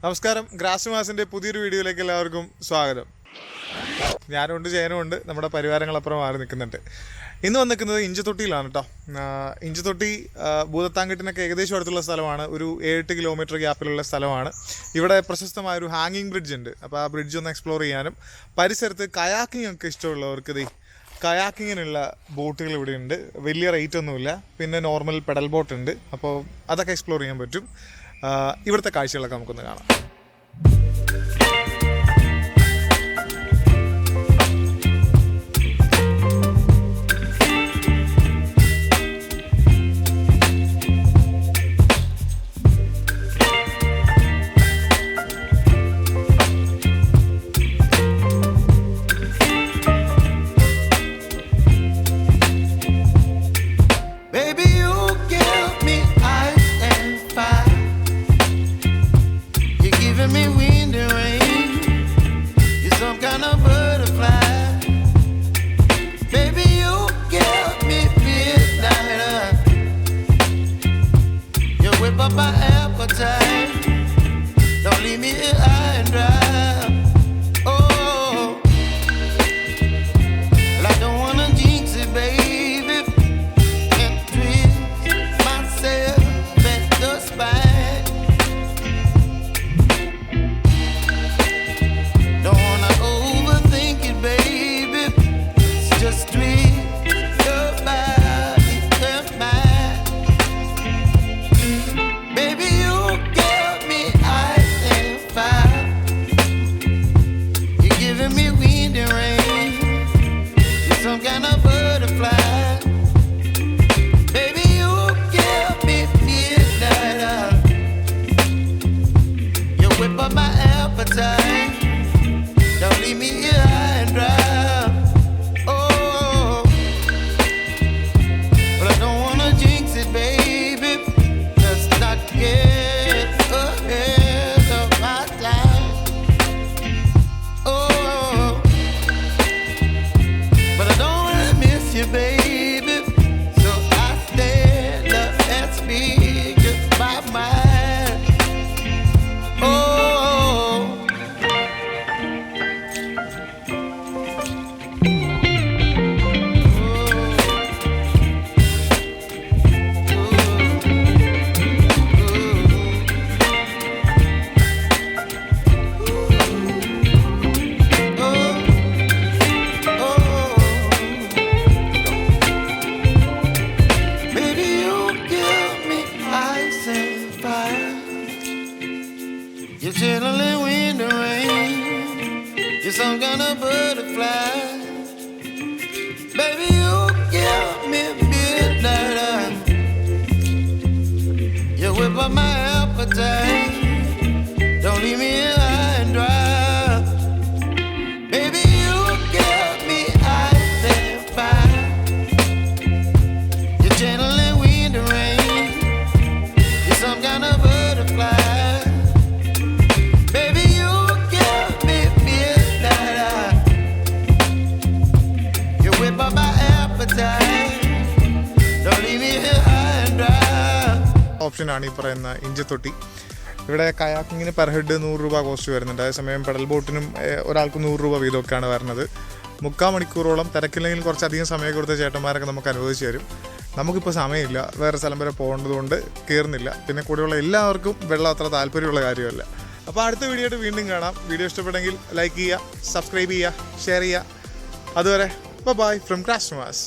നമസ്കാരം, ഗ്രാസ്2Marsന്റെ പുതിയൊരു വീഡിയോയിലേക്ക് എല്ലാവർക്കും സ്വാഗതം. ഞാനുണ്ട്, ജയനുമുണ്ട്, നമ്മുടെ പരിവാരങ്ങളപ്പുറം മാറി നിൽക്കുന്നുണ്ട്. ഇന്ന് വന്നിരിക്കുന്നത് ഇഞ്ചത്തൊട്ടിയിലാണ് കേട്ടോ. ഇഞ്ചത്തൊട്ടി ഭൂതത്താൻകെട്ടിനൊക്കെ ഏകദേശം അടുത്തുള്ള സ്ഥലമാണ്. ഒരു 7-8 കിലോമീറ്റർ ഗ്യാപ്പിലുള്ള സ്ഥലമാണ്. ഇവിടെ പ്രശസ്തമായൊരു ഹാങ്ങിങ് ബ്രിഡ്ജ് ഉണ്ട്. അപ്പോൾ ആ ബ്രിഡ്ജ് ഒന്ന് എക്സ്പ്ലോർ ചെയ്യാനും പരിസരത്ത് കയാക്കിംഗ് ഒക്കെ ഇഷ്ടമുള്ളവർക്ക് കയാക്കിങ്ങിനുള്ള ബോട്ടുകൾ ഇവിടെ ഉണ്ട്. വലിയ റേറ്റ് ഒന്നുമില്ല. പിന്നെ നോർമൽ പെഡൽ ബോട്ട് ഉണ്ട്. അപ്പോൾ അതൊക്കെ എക്സ്പ്ലോർ ചെയ്യാൻ പറ്റും. ഇവിടുത്തെ കാഴ്ചകളൊക്കെ നമുക്കൊന്ന് കാണാം. You're chilling in the rain. You're some kind of butterfly. Baby, you give me midnight. You whip up my appetite. Don't leave me high and dry. Baby, you give me ice and fire. You're channeling wind and rain. You're some kind of butterfly. ഓപ്ഷനാണ് ഈ പറയുന്ന ഇഞ്ചത്തൊട്ടി. ഇവിടെ കയാക്കിങ്ങിന് per head 100 രൂപ cost വരുന്നുണ്ട്. അതേസമയം pedal ബോട്ടിനും ഒരാൾക്ക് 100 രൂപ വീതമൊക്കെയാണ് വരുന്നത്. 3/4 മണിക്കൂറോളം തിരക്കില്ലെങ്കിൽ കുറച്ചധികം സമയം കൊടുത്ത ചേട്ടന്മാരൊക്കെ നമുക്ക് അനുവദിച്ച് തരും. നമുക്കിപ്പോൾ സമയമില്ല, വേറെ സ്ഥലം വരെ പോകേണ്ടതുകൊണ്ട് കയറുന്നില്ല. പിന്നെ കൂടെയുള്ള എല്ലാവർക്കും വെള്ളം അത്ര താല്പര്യമുള്ള കാര്യമല്ല. അപ്പോൾ അടുത്ത വീഡിയോ ആയിട്ട് വീണ്ടും കാണാം. വീഡിയോ ഇഷ്ടപ്പെട്ടെങ്കിൽ ലൈക്ക് ചെയ്യുക, സബ്സ്ക്രൈബ് ചെയ്യുക, ഷെയർ ചെയ്യുക. അതുവരെ ബൈ ഫ്രം Grass2Mars.